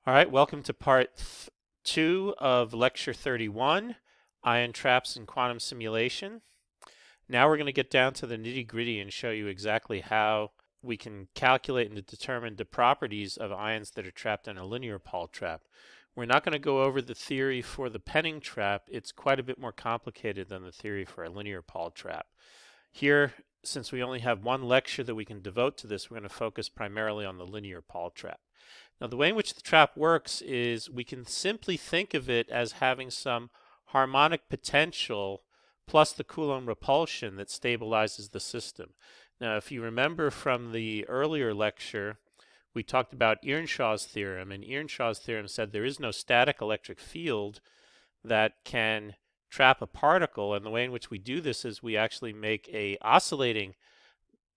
All right, welcome to part 2 of Lecture 31, Ion Traps in Quantum Simulation. Now we're going to get down to the nitty-gritty and show you exactly how we can calculate and determine the properties of ions that are trapped in a linear Paul trap. We're not going to go over the theory for the Penning trap. It's quite a bit more complicated than the theory for a linear Paul trap. Here, since we only have one lecture that we can devote to this, we're going to focus primarily on the linear Paul trap. Now, the way in which the trap works is we can simply think of it as having some harmonic potential plus the Coulomb repulsion that stabilizes the system. Now, if you remember from the earlier lecture, we talked about Earnshaw's theorem, and Earnshaw's theorem said there is no static electric field that can trap a particle, and the way in which we do this is we actually make a oscillating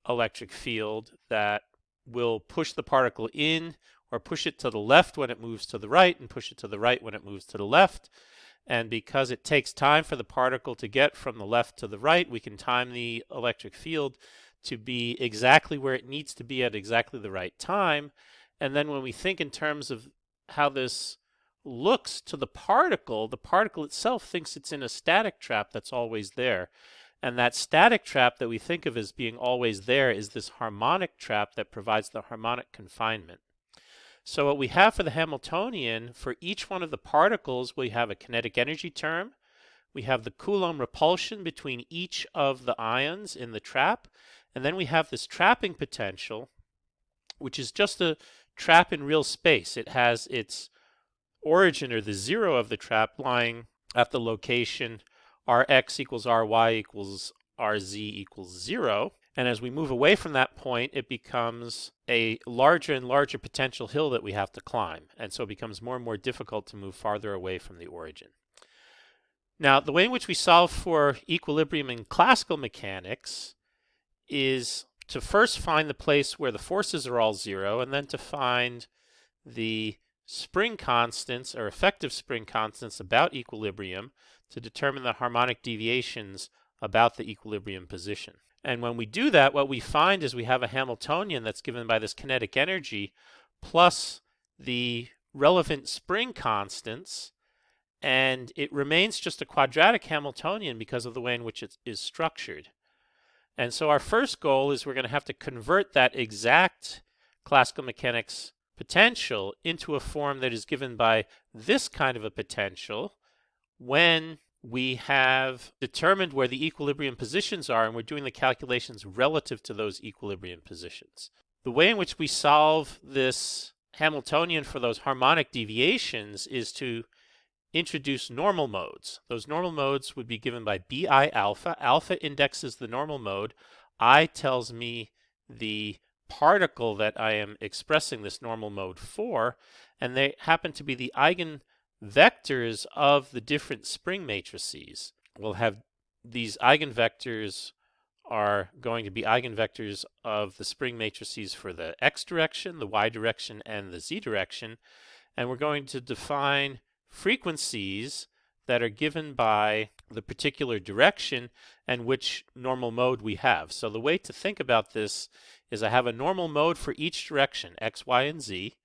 electric field that will push the particle in or push it to the left when it moves to the right and push it to the right when it moves to the left. And because it takes time for the particle to get from the left to the right, we can time the electric field to be exactly where it needs to be at exactly the right time. And then when we think in terms of how this looks to the particle itself thinks it's in a static trap that's always there. And that static trap that we think of as being always there is this harmonic trap that provides the harmonic confinement. So what we have for the Hamiltonian, for each one of the particles, we have a kinetic energy term. We have the Coulomb repulsion between each of the ions in the trap. And then we have this trapping potential, which is just a trap in real space. It has its origin, or the zero of the trap, lying at the location Rx equals Ry equals Rz equals 0. And as we move away from that point, it becomes a larger and larger potential hill that we have to climb. And so it becomes more and more difficult to move farther away from the origin. Now, the way in which we solve for equilibrium in classical mechanics is to first find the place where the forces are all 0, and then to find the spring constants, or effective spring constants, about equilibrium to determine the harmonic deviations about the equilibrium position. And when we do that, what we find is we have a Hamiltonian that's given by this kinetic energy plus the relevant spring constants, and it remains just a quadratic Hamiltonian because of the way in which it is structured. And so our first goal is we're going to have to convert that exact classical mechanics potential into a form that is given by this kind of a potential when we have determined where the equilibrium positions are and we're doing the calculations relative to those equilibrium positions. The way in which we solve this Hamiltonian for those harmonic deviations is to introduce normal modes. Those normal modes would be given by Bi alpha. Alpha indexes the normal mode. I tells me the particle that I am expressing this normal mode for, and they happen to be the eigenvectors of the different spring matrices. We'll have these eigenvectors are going to be eigenvectors of the spring matrices for the x direction, the y direction, and the z direction, and we're going to define frequencies that are given by the particular direction and which normal mode we have. So the way to think about this is I have a normal mode for each direction, x, y, and z,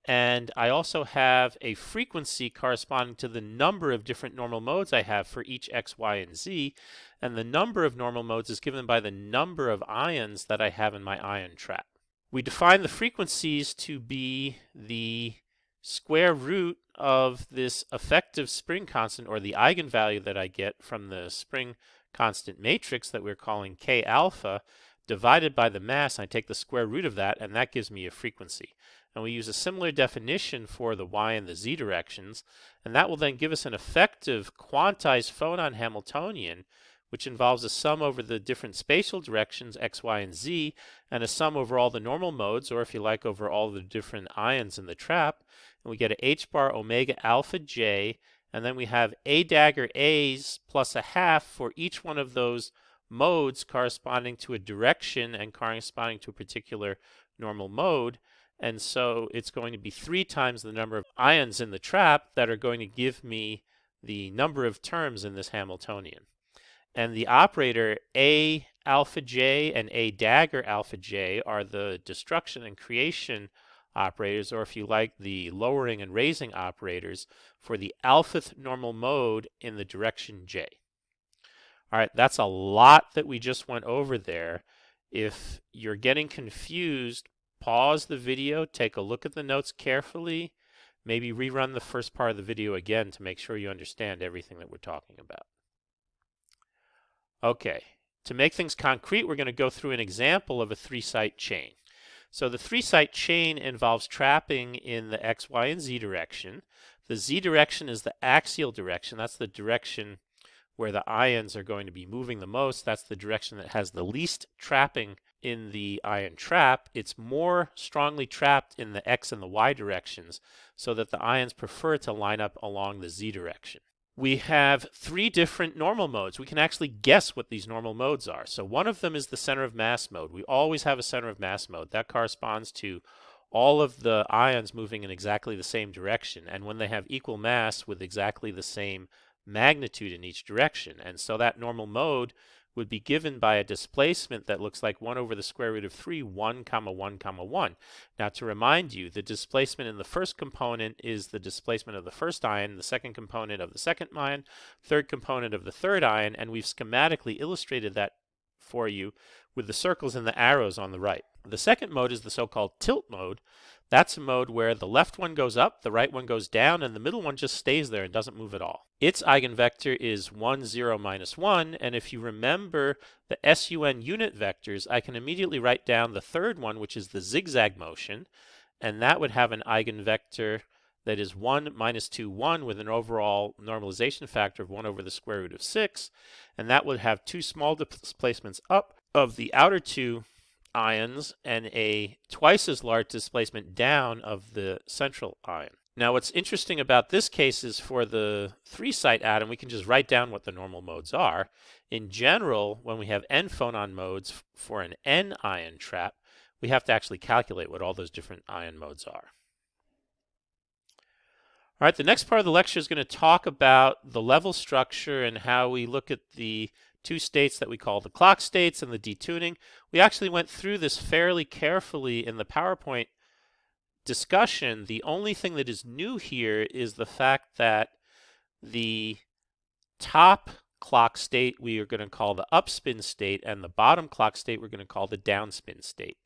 and I also have a frequency corresponding to the number of different normal modes I have for each x, y, and z, and the number of normal modes is given by the number of ions that I have in my ion trap. We define the frequencies to be the square root of this effective spring constant, or the eigenvalue that I get from the spring constant matrix that we're calling K alpha, divided by the mass. I take the square root of that, and that gives me a frequency. And we use a similar definition for the y and the z directions, and that will then give us an effective quantized phonon Hamiltonian, which involves a sum over the different spatial directions, x, y, and z, and a sum over all the normal modes, or if you like, over all the different ions in the trap. And we get a h bar omega alpha j, and then we have a dagger a's plus a half for each one of those modes corresponding to a direction and corresponding to a particular normal mode. And so it's going to be 3 times the number of ions in the trap that are going to give me the number of terms in this Hamiltonian. And the operator A alpha j and A dagger alpha j are the destruction and creation operators, or if you like, the lowering and raising operators for the alphath normal mode in the direction j. All right, that's a lot that we just went over there. If you're getting confused, pause the video, take a look at the notes carefully, maybe rerun the first part of the video again to make sure you understand everything that we're talking about. Okay, to make things concrete, we're going to go through an example of a three-site chain. So the three-site chain involves trapping in the x, y, and z direction. The z direction is the axial direction. That's the direction where the ions are going to be moving the most. That's the direction that has the least trapping in the ion trap. It's more strongly trapped in the x and the y directions, so that the ions prefer to line up along the z direction. We have three different normal modes. We can actually guess what these normal modes are. So one of them is the center of mass mode. We always have a center of mass mode. That corresponds to all of the ions moving in exactly the same direction, and when they have equal mass with exactly the same magnitude in each direction. And so that normal mode would be given by a displacement that looks like 1 over the square root of 3, 1, 1, 1. Now, to remind you, the displacement in the first component is the displacement of the first ion, the second component of the second ion, third component of the third ion, and we've schematically illustrated that for you with the circles and the arrows on the right. The second mode is the so-called tilt mode. That's a mode where the left one goes up, the right one goes down, and the middle one just stays there and doesn't move at all. Its eigenvector is 1, 0, minus 1, and if you remember the SUN unit vectors, I can immediately write down the third one, which is the zigzag motion, and that would have an eigenvector that is 1, minus 2, 1, with an overall normalization factor of 1 over the square root of 6, and that would have two small displacements up of the outer two ions and a twice as large displacement down of the central ion. Now, what's interesting about this case is for the three-site atom, we can just write down what the normal modes are. In general, when we have n phonon modes for an n ion trap, we have to actually calculate what all those different ion modes are. All right, the next part of the lecture is going to talk about the level structure and how we look at the two states that we call the clock states and the detuning. We actually went through this fairly carefully in the PowerPoint discussion. The only thing that is new here is the fact that the top clock state we are going to call the upspin state, and the bottom clock state we're going to call the downspin state.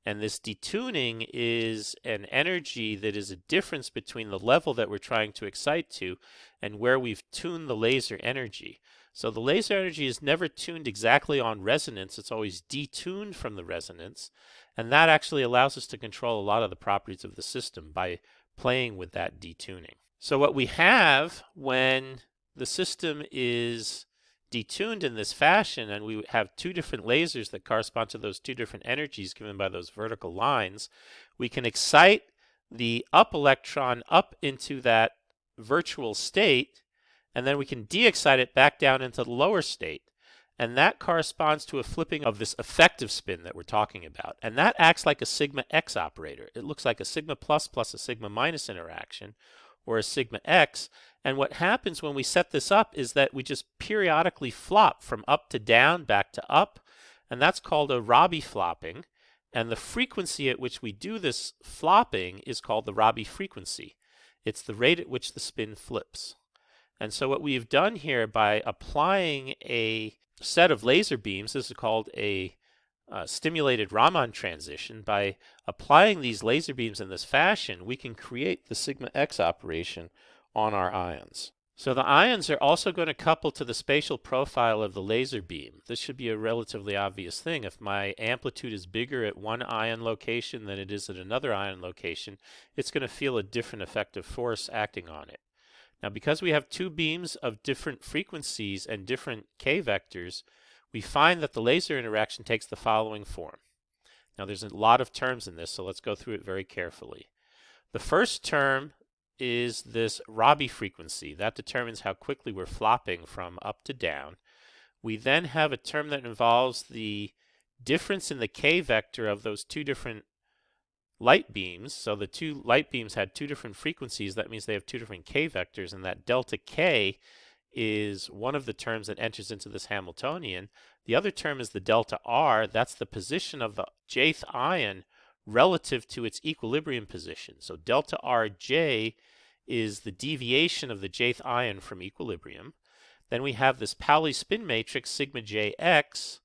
And this detuning is an energy that is a difference between the level that we're trying to excite to and where we've tuned the laser energy. So the laser energy is never tuned exactly on resonance. It's always detuned from the resonance. And that actually allows us to control a lot of the properties of the system by playing with that detuning. So what we have when the system is detuned in this fashion, and we have two different lasers that correspond to those two different energies given by those vertical lines, we can excite the up electron up into that virtual state, and then we can de-excite it back down into the lower state. And that corresponds to a flipping of this effective spin that we're talking about. And that acts like a sigma x operator. It looks like a sigma plus plus a sigma minus interaction, or a sigma x. And what happens when we set this up is that we just periodically flop from up to down, back to up, and that's called a Rabi flopping. And the frequency at which we do this flopping is called the Rabi frequency. It's the rate at which the spin flips. And so what we've done here by applying a set of laser beams, this is called a stimulated Raman transition. By applying these laser beams in this fashion, we can create the sigma x operation on our ions. So the ions are also going to couple to the spatial profile of the laser beam. This should be a relatively obvious thing. If my amplitude is bigger at one ion location than it is at another ion location, it's going to feel a different effective force acting on it. Now, because we have two beams of different frequencies and different k vectors, we find that the laser interaction takes the following form. Now, there's a lot of terms in this, so let's go through it very carefully. The first term is this Rabi frequency. That determines how quickly we're flopping from up to down. We then have a term that involves the difference in the k vector of those two different light beams. So the two light beams had two different frequencies. That means they have two different k vectors, and that delta k is one of the terms that enters into this Hamiltonian. The other term is the delta r. That's the position of the jth ion relative to its equilibrium position. So delta Rj is the deviation of the jth ion from equilibrium. Then we have this Pauli spin matrix sigma jx,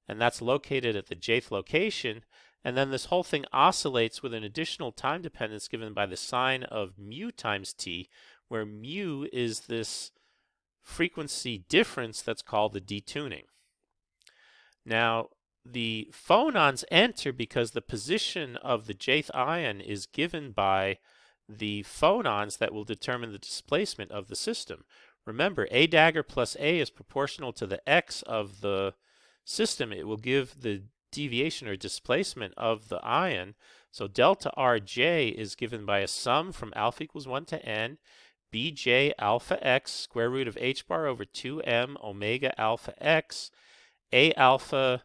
and that's located at the jth location. And then this whole thing oscillates with an additional time dependence given by the sign of mu times t, where mu is this frequency difference that's called the detuning. Now, the phonons enter because the position of the jth ion is given by the phonons that will determine the displacement of the system. Remember, A dagger plus A is proportional to the x of the system. It will give the deviation or displacement of the ion. So delta Rj is given by a sum from alpha equals 1 to n, bj alpha x square root of h bar over 2m omega alpha x, a alpha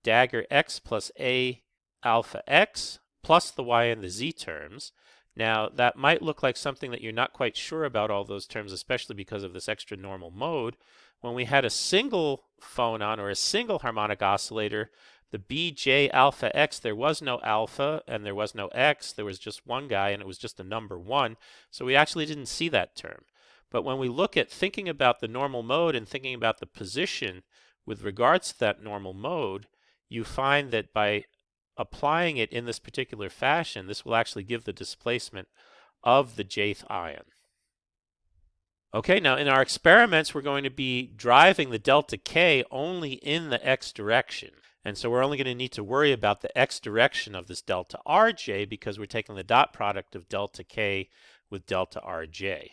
dagger x plus a alpha x plus the y and the z terms. Now, that might look like something that you're not quite sure about all those terms, especially because of this extra normal mode. When we had a single phonon or a single harmonic oscillator, the bj alpha x, there was no alpha and there was no x. There was just one guy and it was just a number 1. So we actually didn't see that term. But when we look at thinking about the normal mode and thinking about the position with regards to that normal mode, you find that by applying it in this particular fashion, this will actually give the displacement of the jth ion. Okay, now in our experiments, we're going to be driving the delta k only in the x direction. And so we're only going to need to worry about the x direction of this delta Rj because we're taking the dot product of delta k with delta Rj.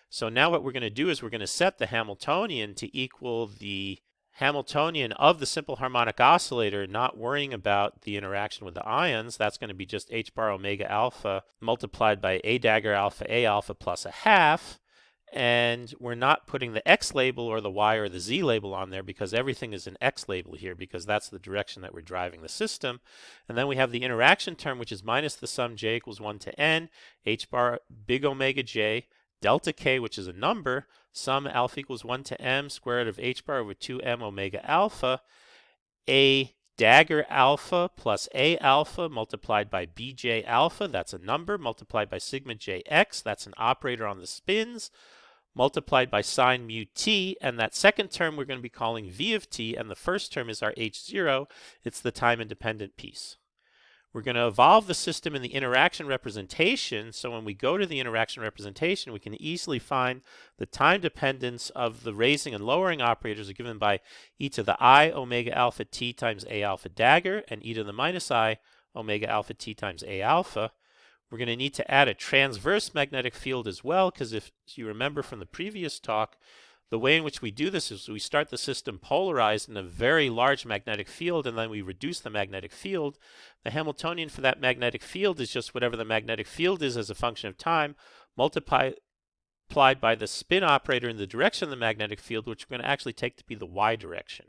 So now what we're going to do is we're going to set the Hamiltonian to equal the Hamiltonian of the simple harmonic oscillator, not worrying about the interaction with the ions. That's going to be just h bar omega alpha multiplied by a dagger alpha plus a half. And we're not putting the x label or the y or the z label on there because everything is an x label here because that's the direction that we're driving the system. And then we have the interaction term, which is minus the sum j equals 1 to n, h bar big omega j, delta k, which is a number, sum alpha equals 1 to m, square root of h bar over 2m omega alpha, a dagger alpha plus a alpha multiplied by bj alpha, that's a number, multiplied by sigma jx, that's an operator on the spins, multiplied by sine mu t, and that second term we're going to be calling v of t, and the first term is our h0, it's the time-independent piece. We're going to evolve the system in the interaction representation, so when we go to the interaction representation, we can easily find the time dependence of the raising and lowering operators are given by e to the I omega alpha t times a alpha dagger, and e to the minus I omega alpha t times a alpha. We're going to need to add a transverse magnetic field as well, because if you remember from the previous talk, the way in which we do this is we start the system polarized in a very large magnetic field, and then we reduce the magnetic field. The Hamiltonian for that magnetic field is just whatever the magnetic field is as a function of time, multiplied by the spin operator in the direction of the magnetic field, which we're going to actually take to be the y direction.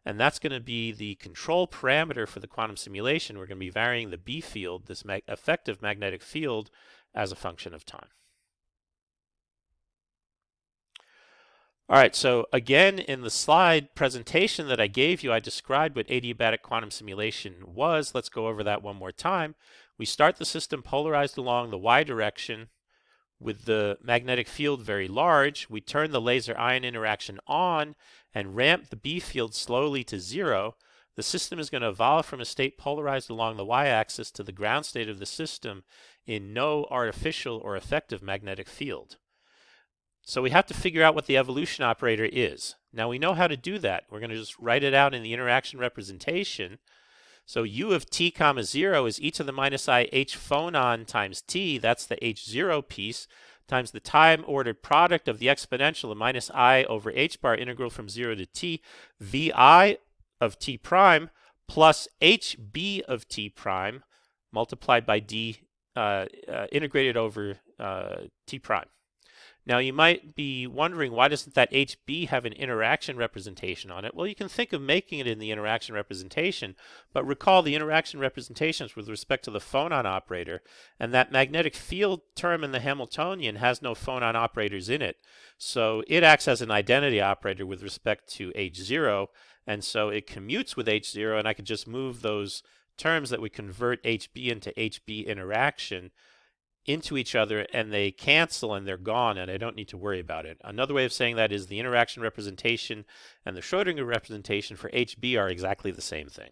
And that's going to be the control parameter for the quantum simulation. We're going to be varying the B field, this effective magnetic field, as a function of time. All right, so again, in the slide presentation that I gave you, I described what adiabatic quantum simulation was. Let's go over that one more time. We start the system polarized along the y direction with the magnetic field very large. We turn the laser ion interaction on and ramp the B field slowly to 0. The system is going to evolve from a state polarized along the y-axis to the ground state of the system in no artificial or effective magnetic field. So we have to figure out what the evolution operator is. Now we know how to do that. We're going to just write it out in the interaction representation. So u of t comma 0 is e to the minus I h phonon times t, that's the h0 piece, times the time-ordered product of the exponential of minus I over h bar integral from 0 to t, vi of t prime plus hb of t prime multiplied by d integrated over t prime. Now you might be wondering, why doesn't that HB have an interaction representation on it? Well, you can think of making it in the interaction representation, but recall the interaction representations with respect to the phonon operator, and that magnetic field term in the Hamiltonian has no phonon operators in it. So it acts as an identity operator with respect to H0, and so it commutes with H0, and I could just move those terms that would convert HB into HB interaction into each other, and they cancel and they're gone, and I don't need to worry about it. Another way of saying that is the interaction representation and the Schrodinger representation for HB are exactly the same thing.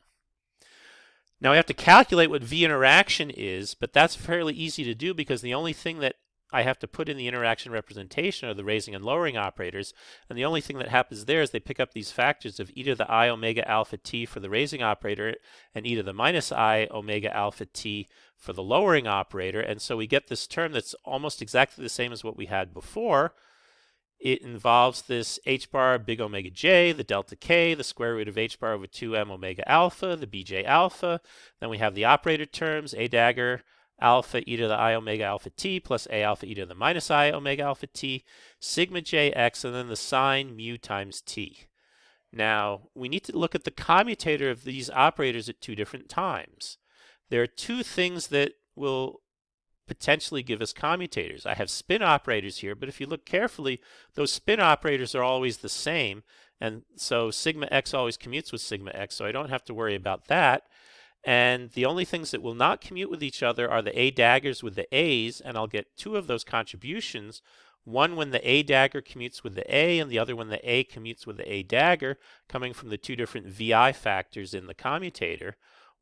Now we have to calculate what V interaction is, but that's fairly easy to do because the only thing that I have to put in the interaction representation are the raising and lowering operators, and the only thing that happens there is they pick up these factors of e to the I omega alpha t for the raising operator and e to the minus I omega alpha t for the lowering operator, and so we get this term that's almost exactly the same as what we had before. It involves this h bar big omega j, the delta k, the square root of h bar over 2m omega alpha, the bj alpha. Then we have the operator terms, a dagger alpha e to the I omega alpha t plus a alpha e to the minus I omega alpha t, sigma jx, and then the sine mu times t. Now, we need to look at the commutator of these operators at two different times. There are two things that will potentially give us commutators. I have spin operators here, but if you look carefully, those spin operators are always the same, and so sigma x always commutes with sigma x, so I don't have to worry about that. And the only things that will not commute with each other are the a daggers with the a's, and I'll get two of those contributions. One when the a dagger commutes with the a, and the other when the a commutes with the a dagger, coming from the two different VI factors in the commutator.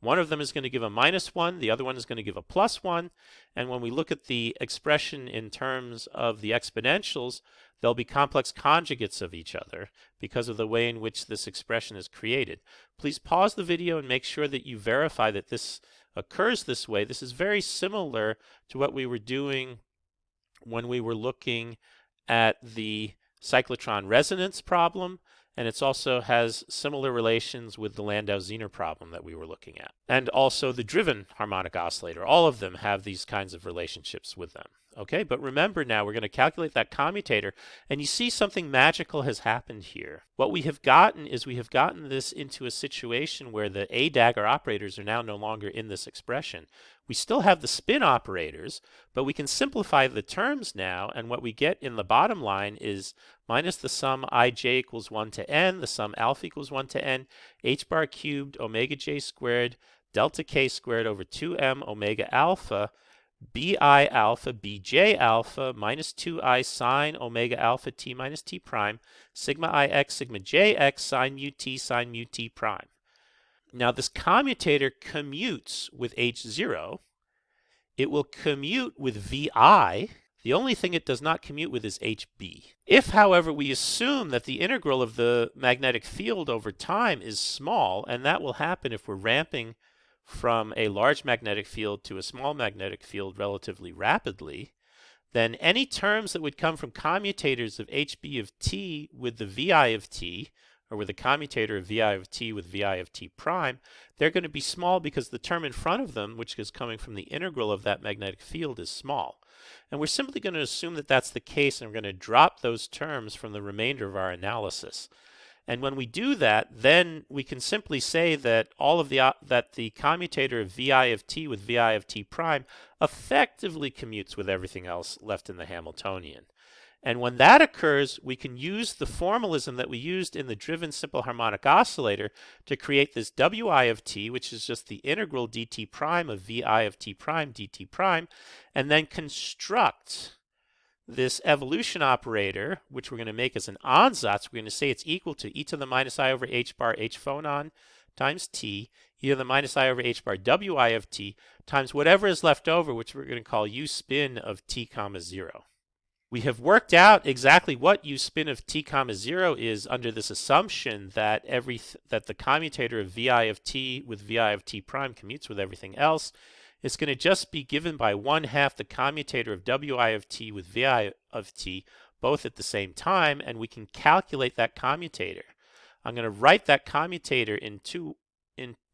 One of them is going to give a -1, the other one is going to give a +1, and when we look at the expression in terms of the exponentials, they'll be complex conjugates of each other because of the way in which this expression is created. Please pause the video and make sure that you verify that this occurs this way. This is very similar to what we were doing when we were looking at the cyclotron resonance problem, and it also has similar relations with the Landau-Zener problem that we were looking at. And also the driven harmonic oscillator. All of them have these kinds of relationships with them. Okay, but remember now we're going to calculate that commutator, and you see something magical has happened here. What we have gotten is we have gotten this into a situation where the a dagger operators are now no longer in this expression. We still have the spin operators, but we can simplify the terms now, and what we get in the bottom line is minus the sum ij equals 1 to n, the sum alpha equals 1 to n, h bar cubed omega j squared delta k squared over 2m omega alpha bi alpha bj alpha minus 2I sine omega alpha t minus t prime sigma ix sigma jx sine mu t prime. Now this commutator commutes with h0. It will commute with vi. The only thing it does not commute with is hb. If, however, we assume that the integral of the magnetic field over time is small, and that will happen if we're ramping from a large magnetic field to a small magnetic field relatively rapidly, then any terms that would come from commutators of hb of t with the vi of t, or with a commutator of vi of t with vi of t prime, they're going to be small because the term in front of them, which is coming from the integral of that magnetic field, is small. And we're simply going to assume that that's the case, and we're going to drop those terms from the remainder of our analysis. And when we do that, then we can simply say that that the commutator of vi of t with vi of t prime effectively commutes with everything else left in the Hamiltonian. And when that occurs, we can use the formalism that we used in the driven simple harmonic oscillator to create this wi of t, which is just the integral dt prime of vi of t prime dt prime, and then construct this evolution operator, which we're going to make as an ansatz. We're going to say it's equal to e to the minus I over h bar h phonon times t, e to the minus I over h bar wi of t, times whatever is left over, which we're going to call u spin of t comma 0. We have worked out exactly what u spin of t comma 0 is under this assumption that that the commutator of vi of t with vi of t prime commutes with everything else. It's going to just be given by 1/2 the commutator of wi of t with vi of t, both at the same time, and we can calculate that commutator. I'm going to write that commutator in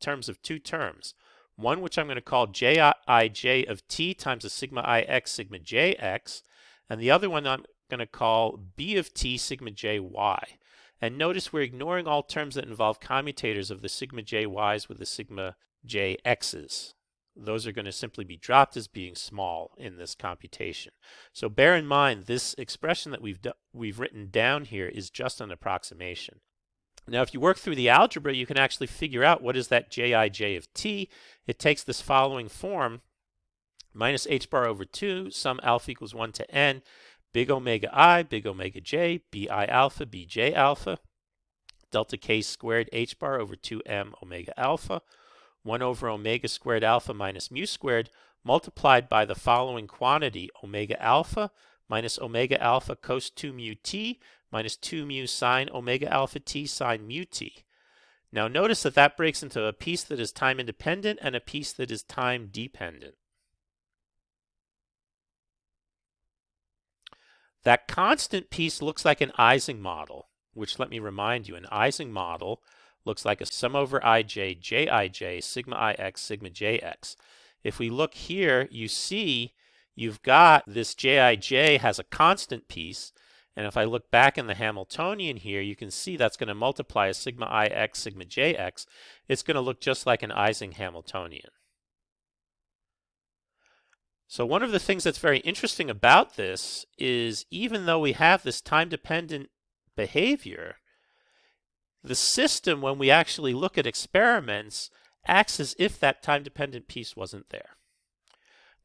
terms of two terms. One which I'm going to call jij of t times a sigma ix sigma jx, and the other one I'm going to call b of t sigma jy. And notice we're ignoring all terms that involve commutators of the sigma jy's with the sigma jx's. Those are going to simply be dropped as being small in this computation. So bear in mind, this expression that we've written down here is just an approximation. Now, if you work through the algebra, you can actually figure out what is that jij of t. It takes this following form: minus h bar over 2, sum alpha equals 1 to n, big omega I, big omega j, bi alpha, bj alpha, delta k squared h bar over 2m omega alpha, 1 over omega squared alpha minus mu squared, multiplied by the following quantity: omega alpha minus omega alpha cos 2 mu t minus 2 mu sine omega alpha t sine mu t. Now notice that that breaks into a piece that is time independent and a piece that is time dependent. That constant piece looks like an Ising model, which, let me remind you, an Ising model looks like a sum over ij, jij, sigma ix, sigma jx. If we look here, you see you've got this jij has a constant piece, and if I look back in the Hamiltonian here, you can see that's going to multiply as sigma ix, sigma jx. It's going to look just like an Ising Hamiltonian. So one of the things that's very interesting about this is, even though we have this time-dependent behavior, the system, when we actually look at experiments, acts as if that time-dependent piece wasn't there.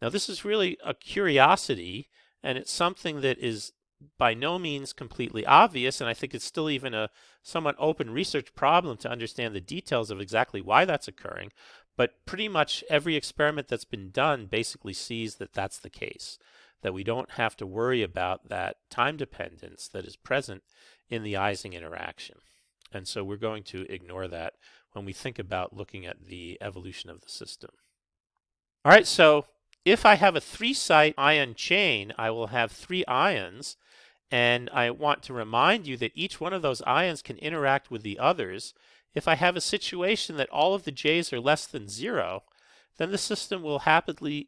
Now, this is really a curiosity, and it's something that is by no means completely obvious, and I think it's still even a somewhat open research problem to understand the details of exactly why that's occurring. But pretty much every experiment that's been done basically sees that that's the case, that we don't have to worry about that time dependence that is present in the Ising interaction. And so we're going to ignore that when we think about looking at the evolution of the system. All right, so if I have a 3-site ion chain, I will have 3 ions, and I want to remind you that each one of those ions can interact with the others. If I have a situation that all of the j's are less than 0, then the system will happily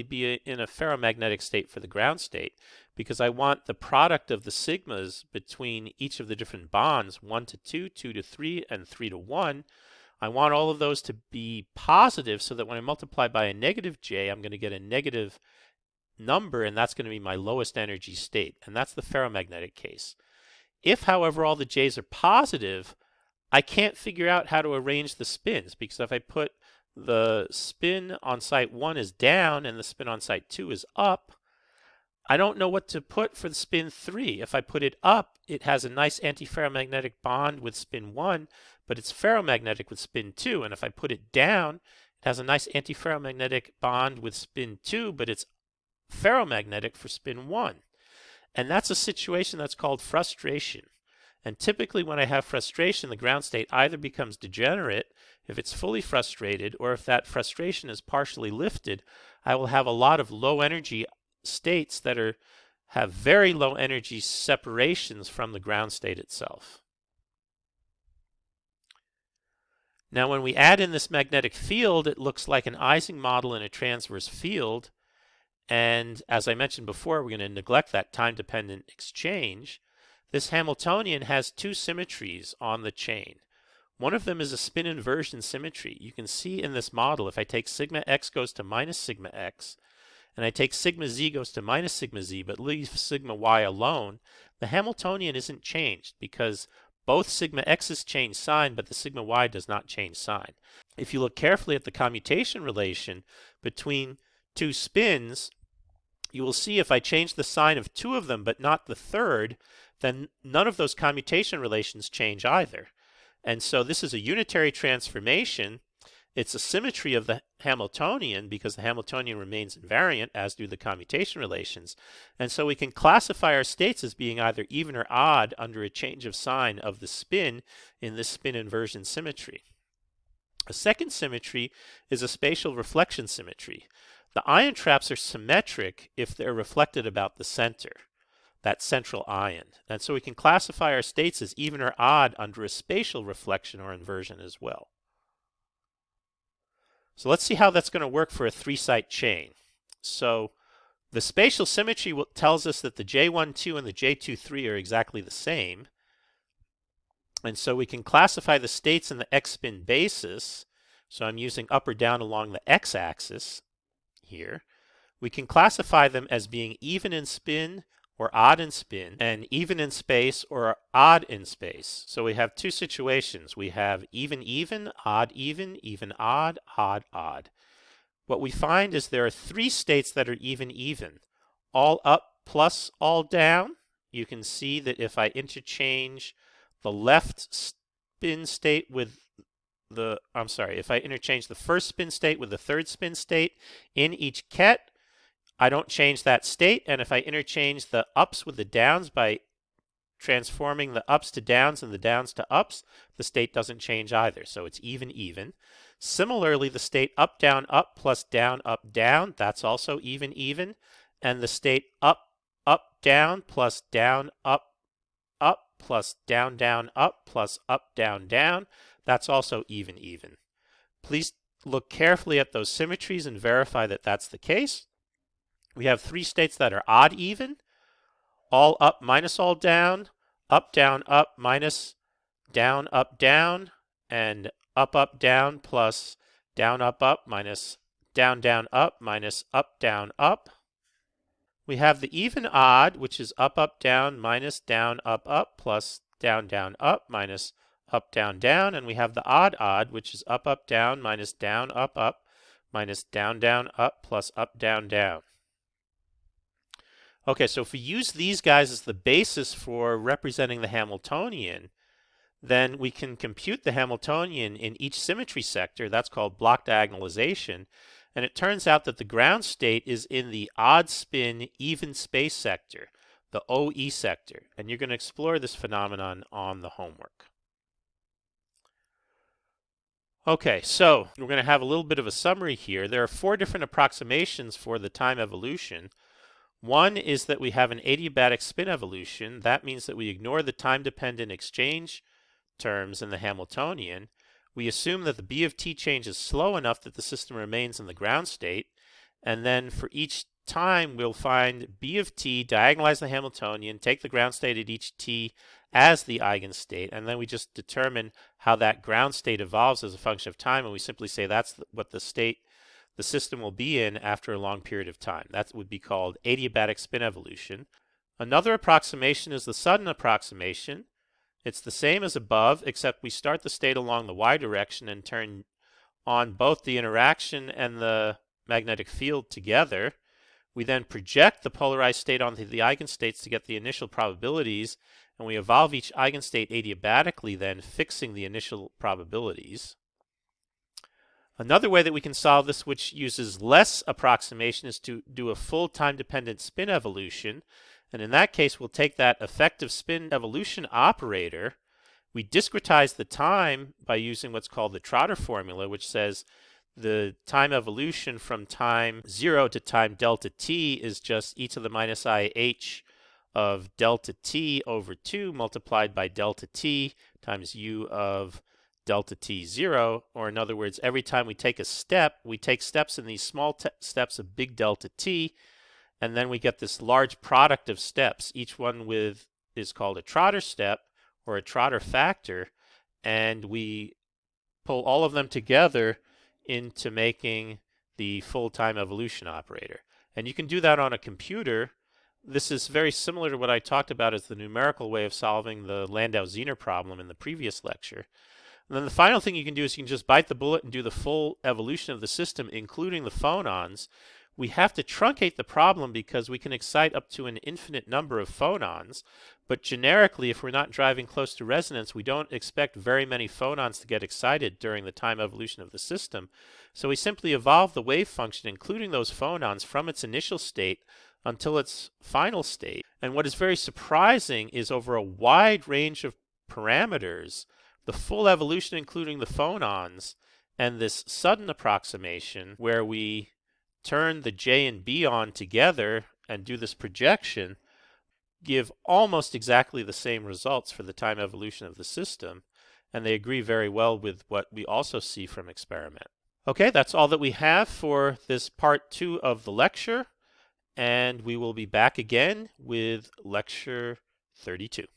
be in a ferromagnetic state for the ground state, because I want the product of the sigmas between each of the different bonds, 1 to 2, 2 to 3, and 3 to 1. I want all of those to be positive so that when I multiply by a negative j, I'm going to get a negative number, and that's going to be my lowest energy state, and that's the ferromagnetic case. If, however, all the j's are positive, I can't figure out how to arrange the spins, because if I put the spin on site 1 is down and the spin on site 2 is up, I don't know what to put for the spin 3. If I put it up, it has a nice antiferromagnetic bond with spin 1, but it's ferromagnetic with spin 2. And if I put it down, it has a nice antiferromagnetic bond with spin 2, but it's ferromagnetic for spin 1. And that's a situation that's called frustration. And typically when I have frustration, the ground state either becomes degenerate if it's fully frustrated, or if that frustration is partially lifted, I will have a lot of low energy states that have very low energy separations from the ground state itself. Now when we add in this magnetic field, it looks like an Ising model in a transverse field. And as I mentioned before, we're going to neglect that time-dependent exchange. This Hamiltonian has 2 symmetries on the chain. One of them is a spin inversion symmetry. You can see in this model, if I take sigma x goes to minus sigma x, and I take sigma z goes to minus sigma z, but leave sigma y alone, the Hamiltonian isn't changed, because both sigma x's change sign, but the sigma y does not change sign. If you look carefully at the commutation relation between 2 spins, you will see if I change the sign of 2 of them but not the third, then none of those commutation relations change either. And so this is a unitary transformation. It's a symmetry of the Hamiltonian, because the Hamiltonian remains invariant, as do the commutation relations. And so we can classify our states as being either even or odd under a change of sign of the spin in this spin inversion symmetry. A second symmetry is a spatial reflection symmetry. The ion traps are symmetric if they're reflected about the center, that central ion. And so we can classify our states as even or odd under a spatial reflection or inversion as well. So let's see how that's going to work for a 3-site chain. So the spatial symmetry tells us that the J12 and the J23 are exactly the same. And so we can classify the states in the x-spin basis. So I'm using up or down along the x-axis here. We can classify them as being even in spin or odd in spin, and even in space or odd in space. So we have two situations. We have even, odd, even, odd, odd, odd. What we find is there are three states that are even, all up plus all down. You can see that if I interchange the left spin state with if I interchange the first spin state with the third spin state in each ket, I don't change that state. And if I interchange the ups with the downs by transforming the ups to downs and the downs to ups, the state doesn't change either. So it's even. Similarly, the state up, down, up plus down, up, down, that's also even. And the state up, down plus down, up plus down, up plus up, down, that's also even. Please look carefully at those symmetries and verify that that's the case. We have three states that are odd even, all up minus all down, up, minus down, down, and up, down plus down, up, minus down, up, minus up, down, up. We have the even odd, which is up, down, minus down, up, plus down, up, minus up, down, and we have the odd, which is up, down, minus down, up, minus down, up, plus up, down. Okay, so if we use these guys as the basis for representing the Hamiltonian, then we can compute the Hamiltonian in each symmetry sector. That's called block diagonalization. And it turns out that the ground state is in the odd spin even space sector, the OE sector. And you're going to explore this phenomenon on the homework. Okay, so we're going to have a little bit of a summary here. There are four different approximations for the time evolution. One is that we have an adiabatic spin evolution. That means that we ignore the time-dependent exchange terms in the Hamiltonian. We assume that the b of t change is slow enough that the system remains in the ground state. And then for each time, we'll find b of t, diagonalize the Hamiltonian, take the ground state at each t as the eigenstate, and then we just determine how that ground state evolves as a function of time, and we simply say that's what the state the system will be in after a long period of time. That would be called adiabatic spin evolution. Another approximation is the sudden approximation. It's the same as above, except we start the state along the y direction and turn on both the interaction and the magnetic field together. We then project the polarized state onto the eigenstates to get the initial probabilities, and we evolve each eigenstate adiabatically, then fixing the initial probabilities. Another way that we can solve this, which uses less approximation, is to do a full time-dependent spin evolution. And in that case, we'll take that effective spin evolution operator. We discretize the time by using what's called the Trotter formula, which says the time evolution from time 0 to time delta t is just e to the minus I h of delta t over 2 multiplied by delta t times u of delta t 0, or in other words, every time we take a step, we take steps in these small steps of big delta t, and then we get this large product of steps. Each one is called a Trotter step or a Trotter factor, and we pull all of them together into making the full time evolution operator. And you can do that on a computer. This is very similar to what I talked about as the numerical way of solving the Landau-Zener problem in the previous lecture. And then the final thing you can do is you can just bite the bullet and do the full evolution of the system, including the phonons. We have to truncate the problem because we can excite up to an infinite number of phonons, but generically, if we're not driving close to resonance, we don't expect very many phonons to get excited during the time evolution of the system. So we simply evolve the wave function, including those phonons, from its initial state until its final state. And what is very surprising is over a wide range of parameters, the full evolution, including the phonons, and this sudden approximation where we turn the J and B on together and do this projection, give almost exactly the same results for the time evolution of the system, and they agree very well with what we also see from experiment. Okay, that's all that we have for this part 2 of the lecture, and we will be back again with lecture 32.